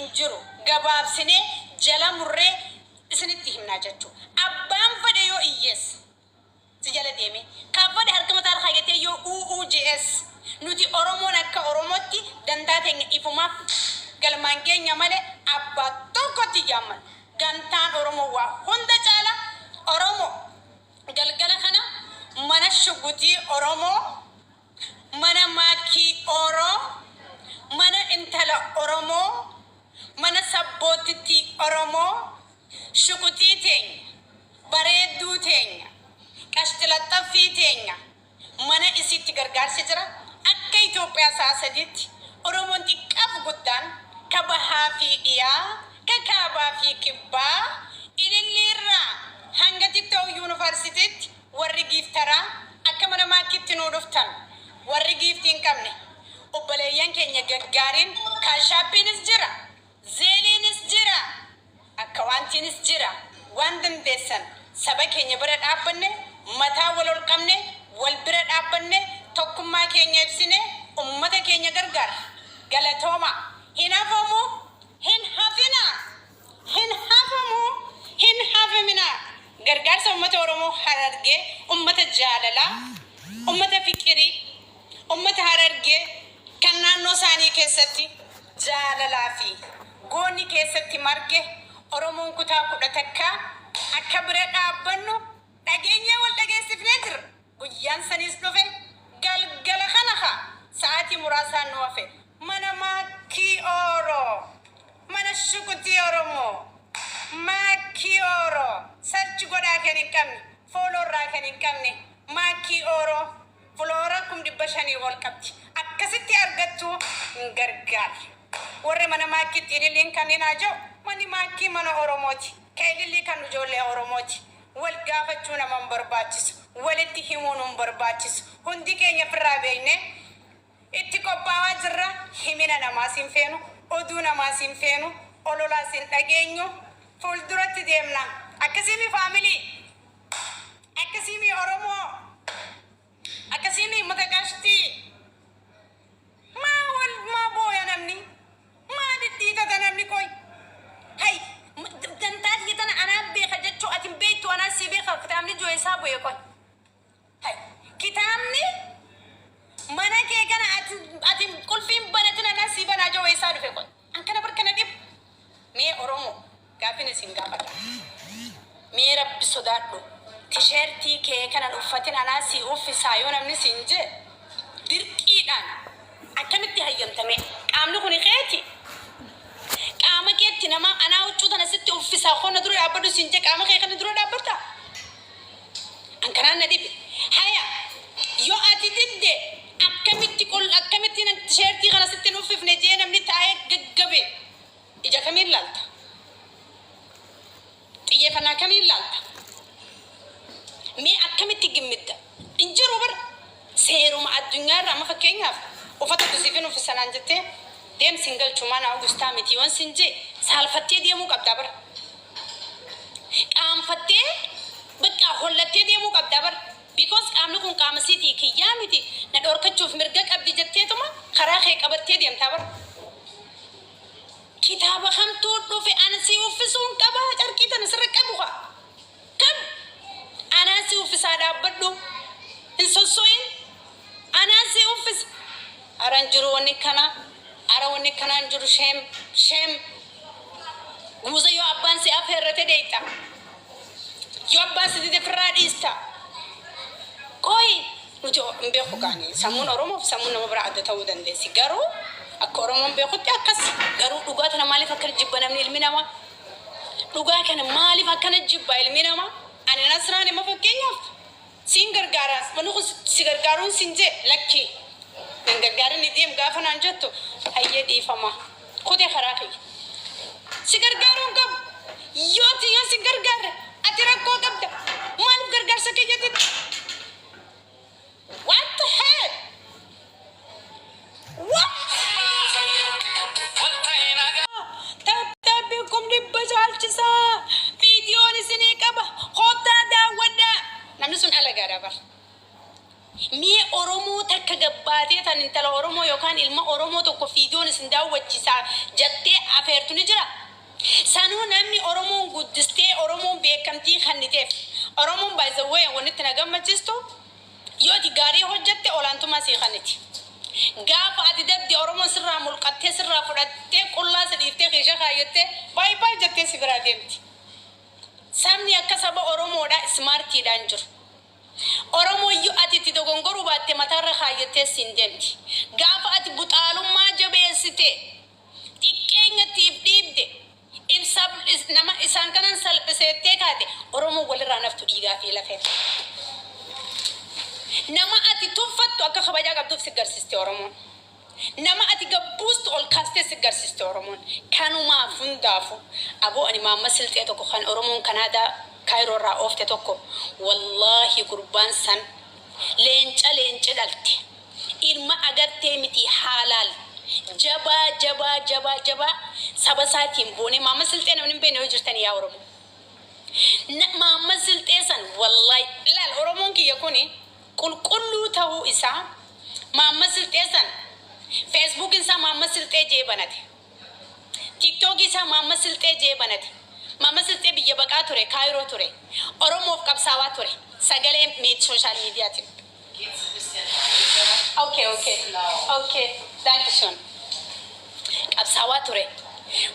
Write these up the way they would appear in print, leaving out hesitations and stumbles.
injiru gabab sine jala murre isinitti himna jechu abbaan fade yo iyes si jala deme ka fade harka matar khayete yo UUJS nuti oromo nakka oromotti dandate ifuma galmangenya male abba tokkoti jamal gantan oromo wa honda cala oromo galgala kana mana shuguti oromo mana maki oro mana intala oromo mana sabbotiti oromo shuguti tenya bareedu tenya kashtilattafi tenya mana isitti gargaarsi jira akka Itoophiyaa saasaditi oromoon xiqqaaf guddaan kabahaa fi dhiyaa kakaabaa fi kibbaa ililliirraa hanga Tiktoo Yuunivarsiitiitti warri giiftaraa akka mana maakitti nuu dhuftan warri giiftii hin qabne obboleeyyan keenya gaggaariin kaashaappiinis jira zeeliinis jira akka wantiinis jira waan dandeessan saba keenya bira dhaabbanne mataa wal ol qabne wal bira dhaabbanne tokkummaa keenya ibsine ummata keenya gargaara galatooma hin hafamu hin hafina hin hafamu hin hafamina gargaarsa ummata oromoo hararge ummata jaalala ummata fikirii ummata hararge kan naannoo isaanii keessatti jaalalaa fi goonni keessatti marge oromoon kutaa kudha takka akka bira dhaabbannu dhageenya wal dhageessifnee jirra guyyaan saniis dhufe galgala kana saati muraasaan nu hafe mana maakii oro mana shukutii oromo maakii oro sarchi godhaa kan hin qabne foolorraa kan hin qabne maakii oro fuloora 500 ol qabdi akkasitti argattu hin gargaarre warre mana maakiitti ililliin kanneen haaja'u mani maakii mana oromooti ka ilillii kan ijoollee oromooti wal gaafachuu nama hin barbaachisu walitti himuun hin barbaachisu hundi keenya firraa beekne itti qophaa'aa jirra himina namaas hin feenu oduu namaas hin feenu ololaas hin dhageenyu fuulduratti deemna akkasiimi faamilii akkasiimi oromoo akkasiimi mataqaashtii maa booya namni maa dhidhiitata namni koy hay dantaat yitana anaa beeka jechuu atin beektu anaa si beeka kitaabni jooyisaa bu'e koy hay kitaabni mana kee kana atin qulfiin banatin anaa si banaa jooyisaa dhufe koy an kana barkana dhib mee oromoo gaafin isin gaafata mee rabbi sodaadhu tisheertii kee kana uffatin anaa si uffisaa yoo namni siin jee dirqiidhaan akkamitti hayyamtame qaamni kun keeti qaama keetti nama anaa huccuu tana sitti uffisaa qonna dura dhaabbadhu siin jee qaama kee kana dura dhaabbatta an kanaan na dhibe haya yoo ati didde akkamitti nan tisheertii kana sitti uffifne jee namni taa'ee gaggabe ija kamiin laalta xiyyeeffannaa kamiin laalta mee akkamitti gimmidda injiru bar seeruma addunyaarraa amma fakkeenyaaf uffata tusiifin uffisanaan jettee deemsi hin galchumaan Augustaa miti yoon sin jee saalfattee deemuu qabdaa bara qaanfattee bakka hollattee deemuu qabdaa bara because qaamni kun qaama siitii kiyyaa miti na dhorkachuuf mirga qabdi jetteetuma karaa kee qabattee deemtaa bara kitaaba kamtuu dhufe anasii uffisuun qabaa carqii tana sirra qabu kam anasii uffisaa dhaabbadhu hin sossoyin anasii uffisa aran jiru wanni kana ara wanni kanaan jiru shem guuza yoo abbaan si afeerrate deeyta yoo abbaan si dide firraa dhiista koy nuti hin beeku gaanii sammuun oromoof sammuun nama bira adda ta'uu dandeessi garuu akka oromoon beekutti akkas garuu dhugaa tana maaliif akkana jibba namni ilmi namaa dhugaa kana maaliif akkana jibba ilmi namaa ani nasraan immoo fakkeenyaaf siin gargaaraas manu kun si gargaaruun siin jee lakkii nan gargaaran ni deem gaafa naan jettu hayyee dhiifama kutee karaa kiyya si gargaaruun qabu yoo si gargaarre ati rakkoo qabda maaliif gargaarsa kiyyatti what the hell what مي أرومو تكجباتي تان إنت الأرومو يكان إلما أرومو تكو فيديون سنداو وجسا جتة afeertu ni jira. Sanuu namni Oromoon guddistee Oromoon beekamtii kanniteef Oromoon by the way wanitti na gammachiistu yoo ti gaarii hojjette olaantummaa sii kanniti. Gaafa ati dabdi Oromoon sirraa mulqattee sirraa fudhattee qullaa sadiiftee keesha kaayyattee baay'ee jettee si biraa deemti. Sabni akka saba Oromoodhaa ismaartiidhaan jiru. Oromoo iyyuu ati itti dogongoruu baatte mataarra kaayyattee siin deemti. Gaafa ati buxaalummaa jabeessite xiqqeenyattiif dhiibde nama isaan kanan salphiseettee kaate Oromoo walirraa naftu dhiigaa fi lafee. Nama ati tuffattu akka kabajaa qabduuf si garsiiste Oromoon. Nama ati gabbuustu ol kaastee si garsiiste Oromoon. Kanumaaf hundaafu aboo ani maamma silxee tokko kan Oromoon Kanaadaa Kaayiroorraa oofte tokko wallahi gurbaan san leenca dhalte. Ilma agartee miti haalaal. Jabaa saba isaatiin boone maamma silxee namni hin beekne yoo jirtanii yaa Oromoo. Maamma silxee san wallahi ilaal Oromoon kiyya kuni qulqulluu ta'uu isaa maamma silxee san Facebook isaa maamma silxee jee banate. TikTok isaa maamma silxee jee banate. Maamma silxee biyya baqaa ture Kaayiroo ture. Oromoof qabsaawaa ture. Sagalee meet social mediaatiin. Okay. Thank you son. Qabsaawaa ture.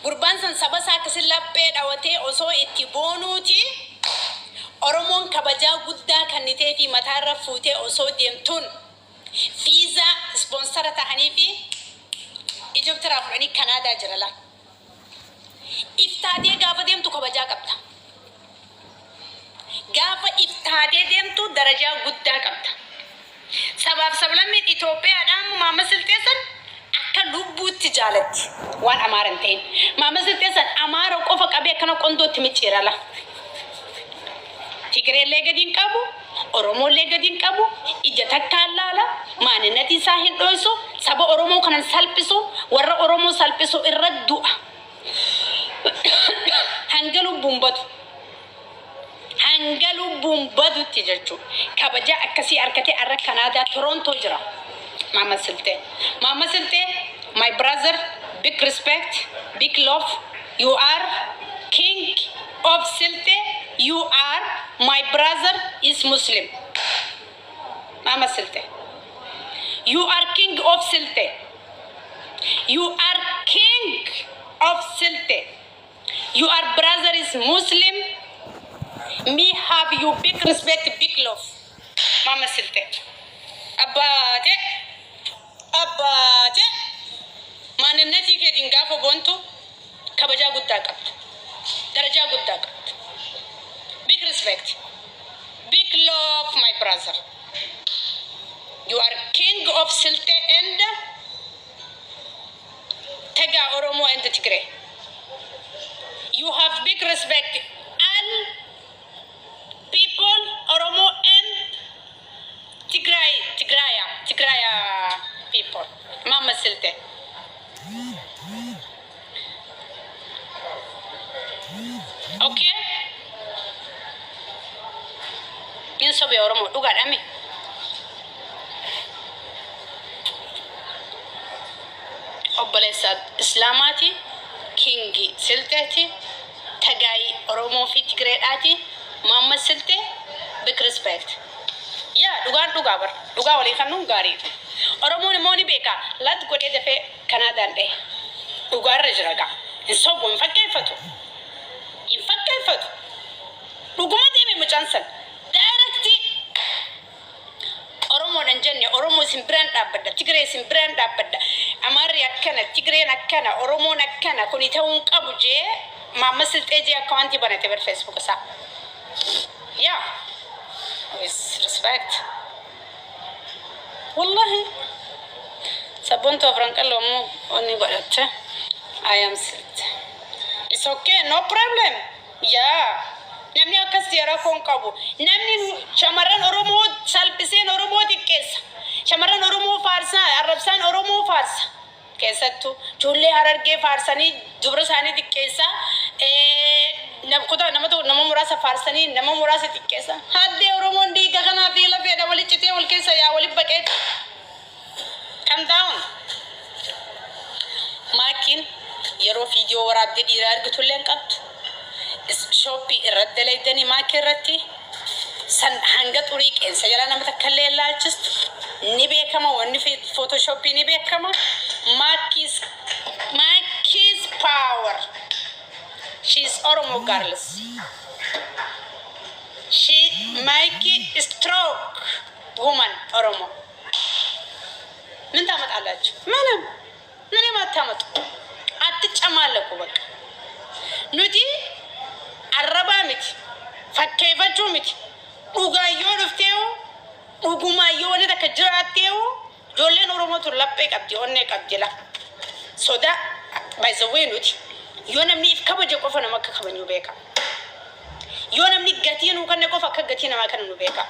Gurbaan san saba isaa akkasiin laphee dhawatee osoo itti boonuuti. Oromoon kabajaa guddaa kannitee fi mataarra fuutee osoo deemtuun fiiza sponsora tahanii fi Ijiptiraa fudhanii Kanaadaa jira la. Iftaatee gaafa deemtu kabajaa qabda. Gaafa iftaatee deemtu darajaa guddaa qabda. Sabaaf sablammiin Itoophiyaadhaan maamma silxee san akka lubbuutti jaalatti waan Amaaran ta'in. Maamma silxee san Amaara qofa qabee akkana qondootti micciira la. Tigreellee gadiin qabu, Oromollee gadiin qabu, ija takkaan laala, maaninati isaa hin dho'isu, saba Oromoo kanan salphisu, warra Oromoo salphisu irra du'a. Hanga lubbuun badutti jechuudha. Kabajaa akkasii argatee arra Kanaadaa Torontoo jira. Maamma silxee. Maamma silxee, my brother, big respect, big love. You are king of Siltee. You are my brother is Muslim. Mama Siltee. You are king of Siltee. You are king of Siltee. You are brother is Muslim. Me have you big respect, big love. Mama Siltee. Abbaate. Maaninnatii keetiin gaafa boontu kabajaa guddaa qabdu. Darajaa guddaa qabdu. Big respect. Big love, my brother. You are king of Siltee and Tega Oromo and Tigray. You have big respect. All people, Oromo and Tigraya people. Mama Siltee. Okay? Sobe Oromo dhugaadhaami. Obboleessa Islaamaati, Kingi Silteeti, Tagaayi Oromoo fi Tigreedhaati, Maamma Siltee, big respect. Yaa dhugaa bar. Dhugaa walii kannuun gaarii. Oromoon immoo ni beeka. Laat godhee dafee Kanaadaan dhahe. Dhugaarra jira gaa. Hin sobu hin fakkeeffatu. Dhuguma deeme mucaan san. Oromoo dan jenne Oromoo sin biraan dhaabbadda Tigree sin biraan dhaabbadda Amaarri akkana Tigreen akkana Oromoon akkana kuni ta'uun qabu jee Maamma Siltee jee akka wanti banate bar Facebook isaa. Yeah, with respect. Wallahi sabboontu afran qal'oo immoo onni godhatte I am Siltee. It's okay, no problem. Yeah. Namni akkas jira kon qabu. Namni shamarran Oromoo salphiseen Oromoo xiqqeessa. Shamarran Oromoo faarsa, arrabsaan Oromoo faarsa. Keessattuu ijoollee Harargee faarsanii dubra isaanii xiqqeessa. Nama muraasa faarsanii nama muraasa xiqqeessa. Haddee Oromoon dhiiga kanaa fi lafeedha walitti citee wal keessa yaa walitti baqeeti. Calm down. Maakiin yeroo fiidiyoo waraabdee dhiiraa argitullee hin qabdu. Shooppii irratti dalaydanii maakii irratti san hanga xurii qeensa jala nama takka illee ilaalchistu ni beekama. Wanni Photoshop ni beekama. Maki's power. She's Oromo girls. Maki stroke woman Oromo. ምን ታመጣላችሁ? ምንም አታመጡ። አትጨማለቁ በቃ ኑቲ አረባምት ፈከይፈቹምት ዱጋዮ ድፍቴው ዱጉማዮ ወነ ተከጀራቴው ጆሌን ኦሮሞቱ ለጴ ቀብዲ ኦኔ ቀብዲላ ሶዳ ባይዘዌ ኑቲ yoonamni if kabaje qofa nama akka kabaju beeka. Yoonamni gatii nu kanne qofa akka gatii nama kana nu beeka.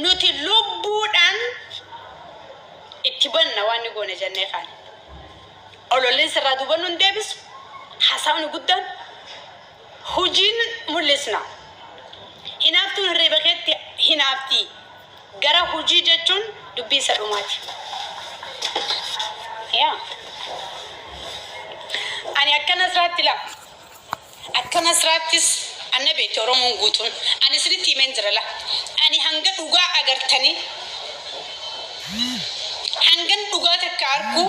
Nuti lubbuudhaan itti banna waan ni goone jennee kaane. Ololleen sirraa duubannu hin deebisu. Hasaawni guddaan hojiin mul'isna. Hinaaftuun hirriba keetti hinaaftii. Gara hojii jechuun dubbii isa dhumaati. Yaa. Ani akkana siraatti la. Akkana siraattis anna beekte Oromoon guutuun. Ani sirriitti himeen jira la. Ani hanga dhugaa agartanii. Hangan dhugaa takka argu.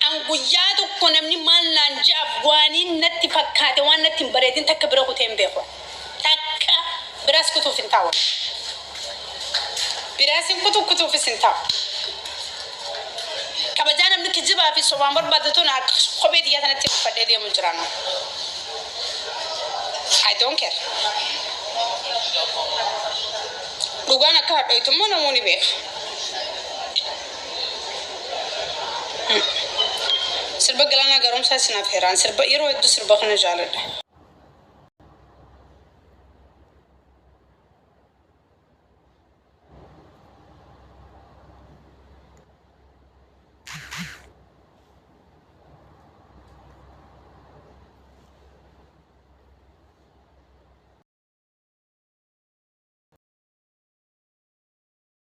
An guyyaa tokko namni maal naan ja'a waaniin natti fakkaate waan natti hin bareedin takka bira kutee hin beeku. Takka biraas kutuuf hin taa'u. Biraas hin kutuufis hin taa'u. Kabajaan namni kijibaa fi sobaan barbaadatu na kophee xiyyaa sanatti uffadhee deemu jira nu. I don't care. Dhugaan akka hadhooytu immoo namoonni beeka. Sirba Galaanaa Garoomsaa sinaaf heeraan sirba yeroo hedduu sirba kana jaaladha.